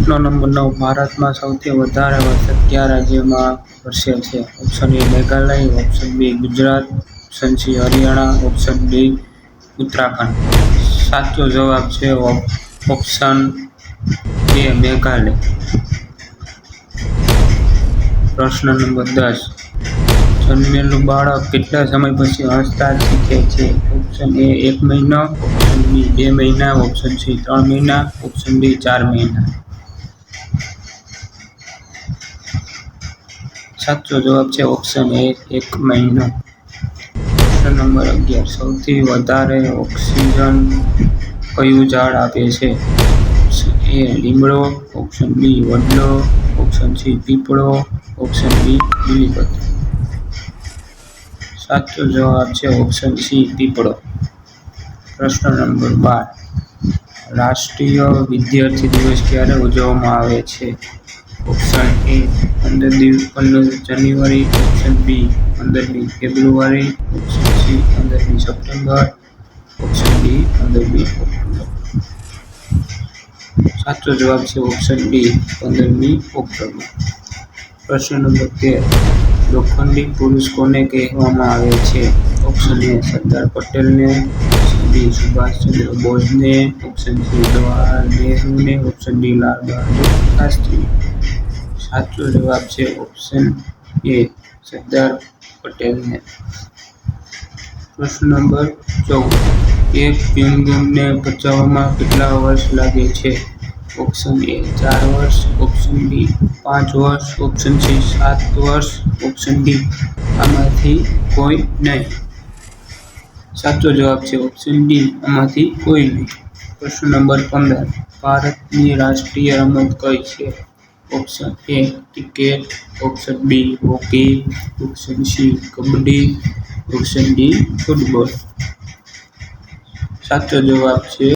પ્રશ્ન નંબર 9. ભારતમાં સૌથી વધારે વરસાદ કયા રાજ્યમાં વરસ્યો છે? Option A Meghalaya, option B Gujarat, option C Haryana, option D Uttarakhand. સાચો જવાબ છે ઓપ્શન એ મેઘાલય. પ્રશ્ન નંબર 10. જન્મેલું બાળક કેટલા સમય પછી હસતા શીખે છે? ઓપ્શન એ 1 મહિનો, ઓપ્શન બી 2 મહિના, ઓપ્શન સી 3 મહિના, ઓપ્શન ડી 4 મહિના. સાચો જવાબ છે ઓપ્શન એ 1 મહિનો. પ્રશ્ન નંબર 11. સૌથી વધારે ઓક્સિજન કયું ઝાડ આપે છે? ઓપ્શન એ લીમડો, ઓપ્શન બી વડલો, ઓપ્શન સી પીપળો, ઓપ્શન ડી બીલીપત્ર. સાચો જવાબ છે ઓપ્શન સી પીપળો. પ્રશ્ન નંબર 12. રાષ્ટ્રીય વિદ્યાર્થી દિવસ ક્યારે ઉજવવામાં આવે છે? Option A 15 January, option B 15મી ફેબ્રુઆરી, ઓપ્શન સી 15મી સપ્ટેમ્બર, ઓપ્શન ડી 15મી ઓક્ટોબર. સાચો જવાબ છે ઓપ્શન ડી 15મી ઓક્ટોબર. પ્રશ્ન નંબર 13. લોખંડી પુરુષ કોને કહેવામાં આવે છે? ઓપ્શન એ સરદાર પટેલને, ઓપ્શન બી સુભાષચંદ્ર બોઝને, ઓપ્શન સી જવાહરલાલ નહેરુને, ઓપ્શન ડી લાલ બહાદુર શાસ્ત્રી. સાચો જવાબ છે ઓપ્શન એ સરદાર પટેલને. પ્રશ્ન નંબર 14. એક ચ્યુઇંગમને પચવામાં કેટલા વર્ષ લાગે છે? ઓપ્શન એ 4 વર્ષ, ઓપ્શન બી 5 વર્ષ, ઓપ્શન સી 7 વર્ષ, ઓપ્શન ડી આમાંથી કોઈ નહીં. સાચો જવાબ છે ઓપ્શન ડી આમાંથી કોઈ નહીં. પ્રશ્ન નંબર 15. ભારતની રાષ્ટ્રીય રમત કઈ છે? Option A cricket, option B hockey, option C kabaddi, option D football. સાચો જવાબ છે